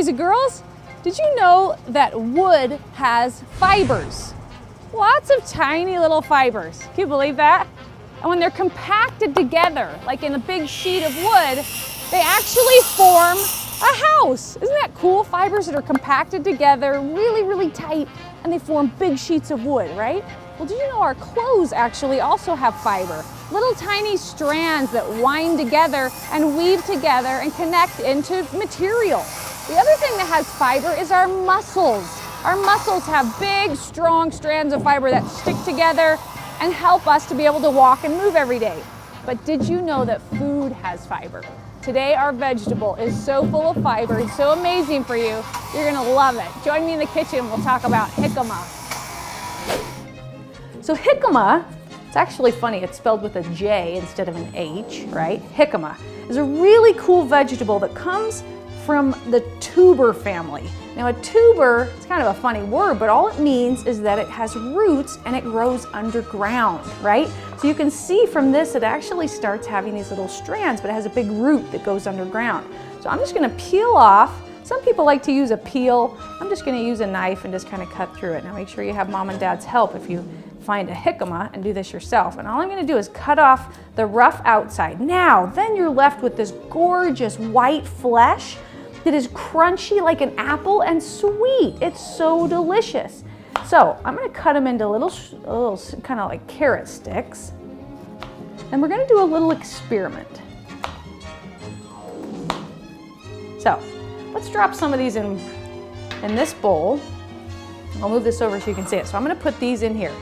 boys and girls, did you know that wood has fibers? Lots of tiny little fibers. Can you believe that? And when they're compacted together, like in a big sheet of wood, they actually form a house. Isn't that cool? Fibers that are compacted together, really, really tight, and they form big sheets of wood, right? Well, did you know our clothes actually also have fiber? Little tiny strands that wind together and weave together and connect into material. The other thing that has fiber is our muscles. Our muscles have big, strong strands of fiber that stick together and help us to be able to walk and move every day. But did you know that food has fiber? Today our vegetable is so full of fiber and so amazing for you, you're gonna love it. Join me in the kitchen and we'll talk about jicama. So jicama, it's actually funny, it's spelled with a J instead of an H, right? Jicama is a really cool vegetable that comes from the tuber family. Now a tuber, it's kind of a funny word, but all it means is that it has roots and it grows underground, right? So you can see from this, it actually starts having these little strands, but it has a big root that goes underground. So I'm just gonna peel off. Some people like to use a peel. I'm just gonna use a knife and just kind of cut through it. Now make sure you have mom and dad's help if you find a jicama and do this yourself. And all I'm gonna do is cut off the rough outside. Now, then you're left with this gorgeous white flesh that is crunchy like an apple and sweet. It's so delicious. So I'm gonna cut them into little kind of like carrot sticks. And we're gonna do a little experiment. So let's drop some of these in this bowl. I'll move this over so you can see it. So I'm gonna put these in here.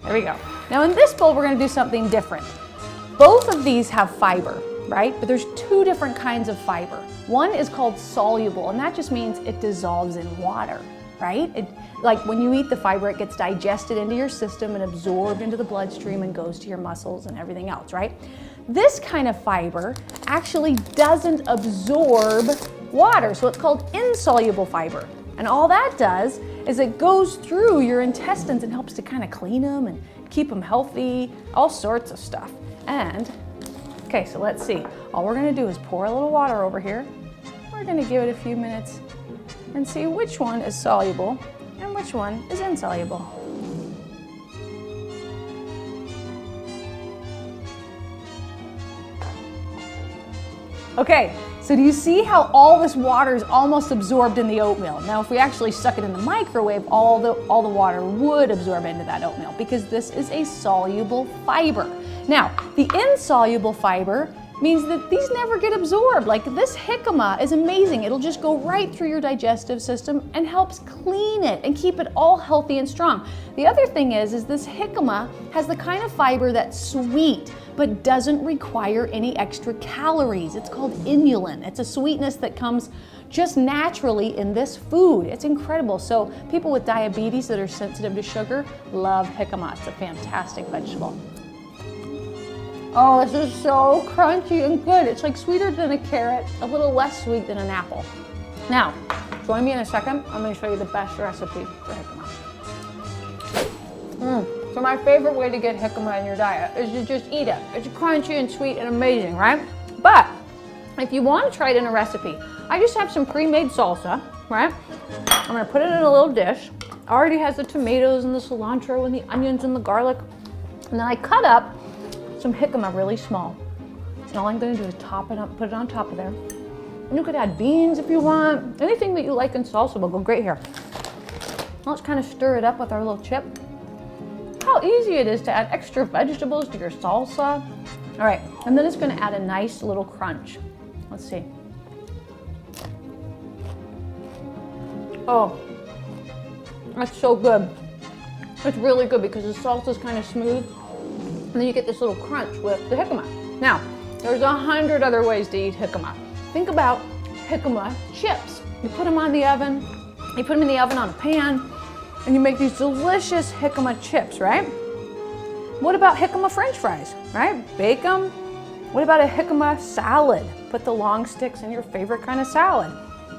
There we go. Now in this bowl, we're gonna do something different. Both of these have fiber, right? But there's two different kinds of fiber. One is called soluble, and that just means it dissolves in water, right? Like when you eat the fiber, it gets digested into your system and absorbed into the bloodstream and goes to your muscles and everything else, right? This kind of fiber actually doesn't absorb water, so it's called insoluble fiber. And all that does is it goes through your intestines and helps to kind of clean them and keep them healthy, all sorts of stuff. And okay, so let's see. All we're gonna do is pour a little water over here. We're gonna give it a few minutes and see which one is soluble and which one is insoluble. Okay, so do you see how all this water is almost absorbed in the oatmeal? Now, if we actually stuck it in the microwave, all the water would absorb into that oatmeal because this is a soluble fiber. Now, the insoluble fiber means that these never get absorbed. Like this jicama is amazing. It'll just go right through your digestive system and helps clean it and keep it all healthy and strong. The other thing is this jicama has the kind of fiber that's sweet, but doesn't require any extra calories. It's called inulin. It's a sweetness that comes just naturally in this food. It's incredible. So people with diabetes that are sensitive to sugar love jicama. It's a fantastic vegetable. Oh, this is so crunchy and good. It's like sweeter than a carrot, a little less sweet than an apple. Now, join me in a second. I'm gonna show you the best recipe for jicama. So my favorite way to get jicama in your diet is to just eat it. It's crunchy and sweet and amazing, right? But if you want to try it in a recipe, I just have some pre-made salsa, right? I'm gonna put it in a little dish. Already has the tomatoes and the cilantro and the onions and the garlic. And then I cut up some jicama really small. And all I'm gonna do is top it up, put it on top of there. And you could add beans if you want. Anything that you like in salsa will go great here. Let's kind of stir it up with our little chip. How easy it is to add extra vegetables to your salsa. All right, and then it's gonna add a nice little crunch. Let's see. Oh, that's so good. It's really good because the salsa is kind of smooth. And then you get this little crunch with the jicama. Now, there's 100 other ways to eat jicama. Think about jicama chips. You put them on the oven, you put them in the oven on a pan, and you make these delicious jicama chips, right? What about jicama French fries, right? Bake them. What about a jicama salad? Put the long sticks in your favorite kind of salad.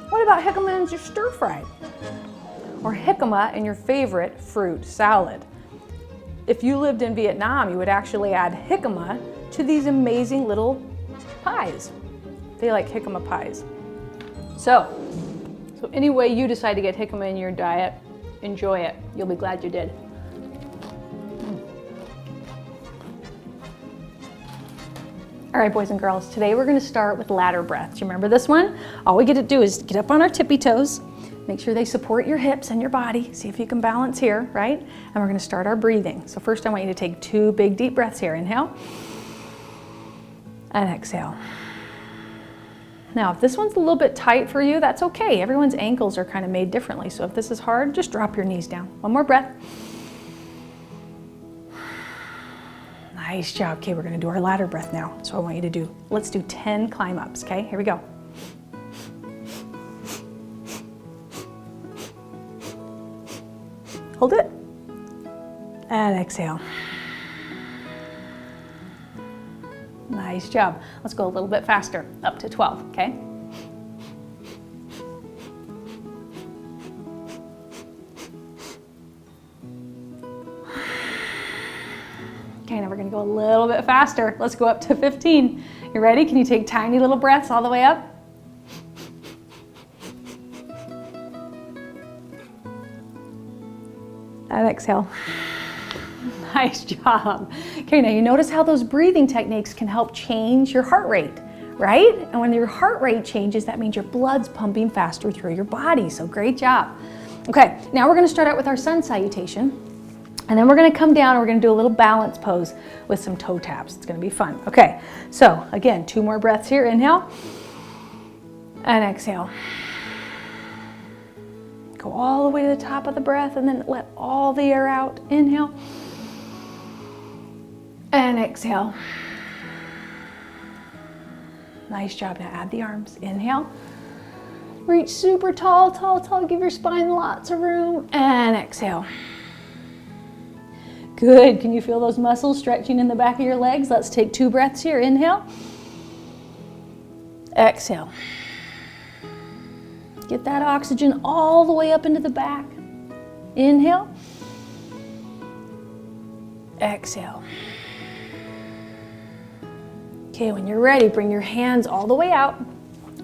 What about jicama in your stir fry? Or jicama in your favorite fruit salad? If you lived in Vietnam, you would actually add jicama to these amazing little pies. They like jicama pies. So So any way you decide to get jicama in your diet, enjoy it. You'll be glad you did. All right, boys and girls, today we're gonna start with ladder breaths. You remember this one? All we get to do is get up on our tippy toes, make sure they support your hips and your body. See if you can balance here, right? And we're gonna start our breathing. So first I want you to take 2 big deep breaths here. Inhale and exhale. Now, if this one's a little bit tight for you, that's okay. Everyone's ankles are kind of made differently. So if this is hard, just drop your knees down. One more breath. Nice job. Okay, we're gonna do our ladder breath now. So I want you to do, let's do 10 climb ups, okay? Here we go. Hold it. And exhale. Nice job. Let's go a little bit faster, up to 12, okay? Okay, now we're gonna go a little bit faster. Let's go up to 15. You ready? Can you take tiny little breaths all the way up? And exhale. Nice job. Okay, now you notice how those breathing techniques can help change your heart rate, right? And when your heart rate changes, that means your blood's pumping faster through your body, so great job. Okay, now we're gonna start out with our sun salutation. And then we're gonna come down and we're gonna do a little balance pose with some toe taps. It's gonna be fun. Okay, so again, 2 more breaths here. Inhale and exhale. Go all the way to the top of the breath and then let all the air out. Inhale and exhale. Nice job. Now add the arms. Inhale. Reach super tall, tall, tall. Give your spine lots of room. And exhale. Good. Can you feel those muscles stretching in the back of your legs? Let's take 2 breaths here. Inhale. Exhale. Get that oxygen all the way up into the back. Inhale. Exhale. Okay, when you're ready, bring your hands all the way out.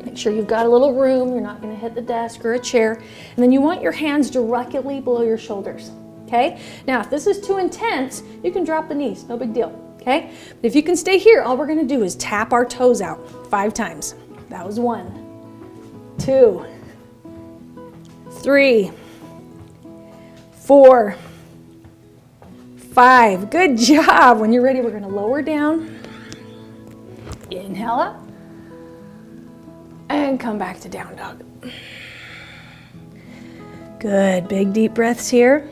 Make sure you've got a little room. You're not going to hit the desk or a chair. And then you want your hands directly below your shoulders. Okay? Now, if this is too intense, you can drop the knees. No big deal. Okay? But if you can stay here, all we're going to do is tap our toes out 5 times. That was 1, 2, 3, 4, 5. Good job. When you're ready, we're going to lower down. Inhale up. And come back to down dog. Good. Big deep breaths here.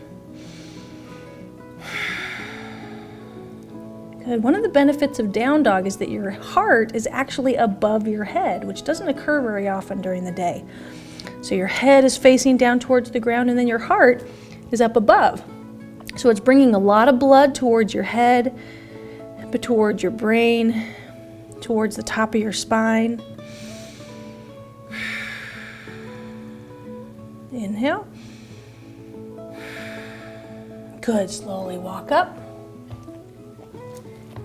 Good. One of the benefits of down dog is that your heart is actually above your head, which doesn't occur very often during the day. So your head is facing down towards the ground and then your heart is up above. So it's bringing a lot of blood towards your head, but towards your brain, towards the top of your spine. Inhale. Good. Slowly walk up.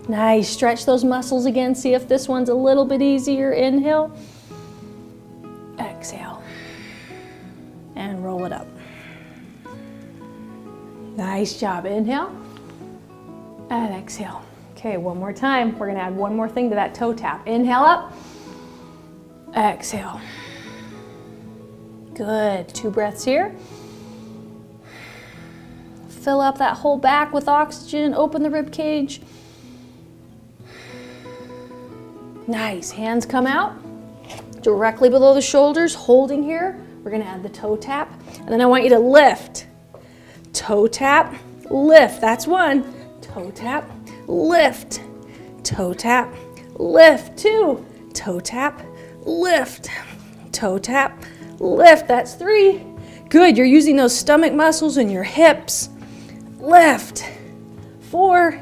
Nice. Stretch those muscles again. See if this one's a little bit easier. Inhale. Exhale. And roll it up. Nice job. Inhale. And exhale. Okay, one more time. We're going to add one more thing to that toe tap. Inhale up. Exhale. Good. 2 breaths here. Fill up that whole back with oxygen. Open the rib cage. Nice. Hands come out directly below the shoulders, holding here. We're going to add the toe tap. And then I want you to lift. Toe tap, lift. That's 1. Toe tap, lift. Toe tap, lift. 2. Toe tap, lift. Toe tap, lift. That's 3. Good. You're using those stomach muscles and your hips. Lift. 4.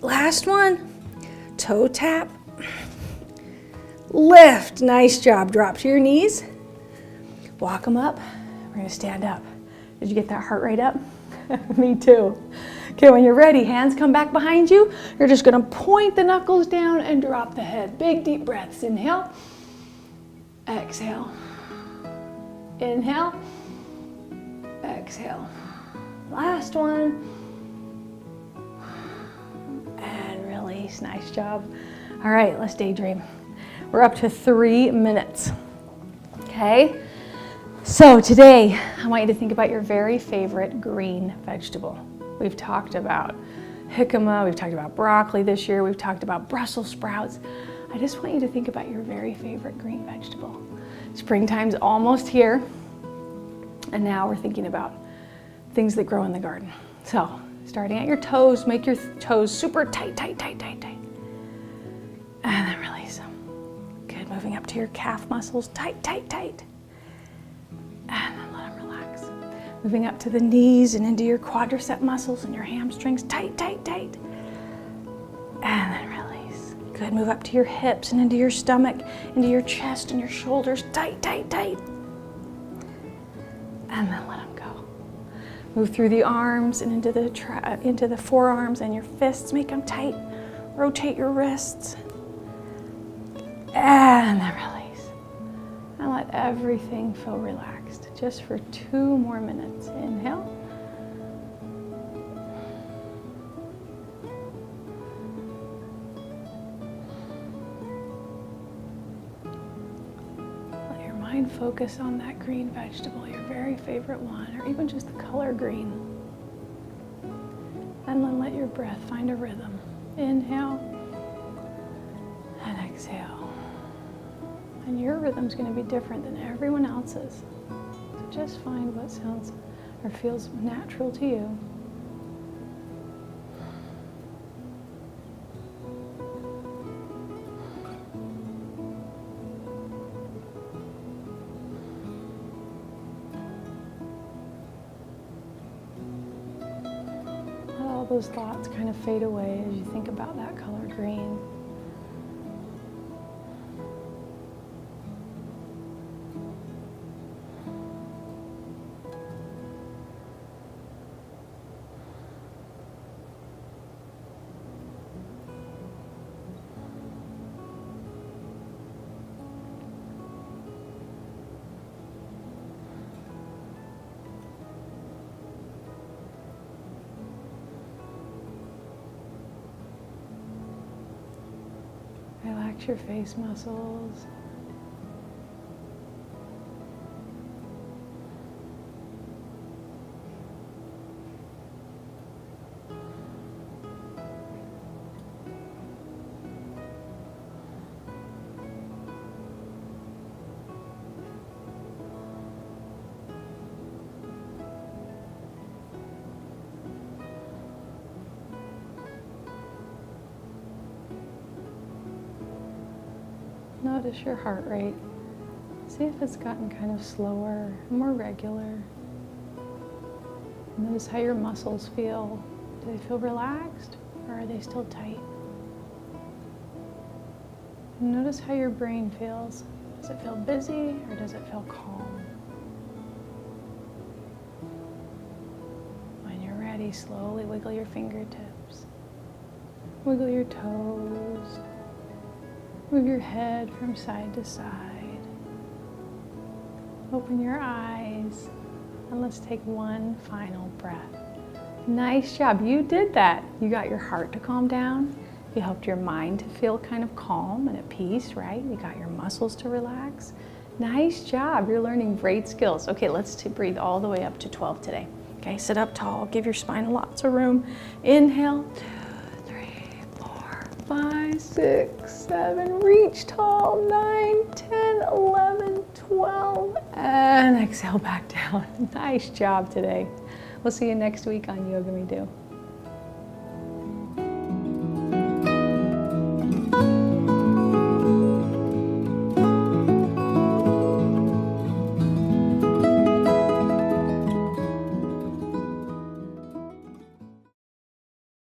Last one. Toe tap, lift. Nice job. Drop to your knees. Walk them up. We're going to stand up. Did you get that heart rate up? Me too. Okay, when you're ready, hands come back behind you. You're just going to point the knuckles down and drop the head. Big deep breaths. Inhale. exhale. Inhale, exhale. Last one. And release, nice job. All right, let's daydream. We're up to 3 minutes, okay? So today, I want you to think about your very favorite green vegetable. We've talked about jicama, we've talked about broccoli this year, we've talked about Brussels sprouts. I just want you to think about your very favorite green vegetable. Springtime's almost here, and now we're thinking about things that grow in the garden. So, starting at your toes, make your toes super tight, tight, tight, tight, tight. And then release them. Good, moving up to your calf muscles, tight, tight, tight. And then let them relax. Moving up to the knees and into your quadricep muscles and your hamstrings, tight, tight, tight. And then release. Good, move up to your hips and into your stomach, into your chest and your shoulders, tight, tight, tight. And then let them go. Move through the arms and into the forearms and your fists, make them tight. Rotate your wrists. And then release. And let everything feel relaxed. Just for 2 more minutes. Inhale. Focus on that green vegetable, your very favorite one, or even just the color green. And then let your breath find a rhythm. Inhale and exhale. And your rhythm's going to be different than everyone else's. So just find what sounds or feels natural to you. Those thoughts kind of fade away as you think about that color green. Relax your face muscles. Notice your heart rate. See if it's gotten kind of slower, more regular. Notice how your muscles feel. Do they feel relaxed or are they still tight? And notice how your brain feels. Does it feel busy or does it feel calm? When you're ready, slowly wiggle your fingertips. Wiggle your toes. Move your head from side to side. Open your eyes, and let's take one final breath. Nice job, you did that. You got your heart to calm down. You helped your mind to feel kind of calm and at peace, right? You got your muscles to relax. Nice job, you're learning great skills. Okay, let's breathe all the way up to 12 today. Okay, sit up tall, give your spine lots of room. Inhale. 5, 6, 7, reach tall, 9, 10, 11, 12, and exhale back down. Nice job today. We'll see you next week on YogaMeDo.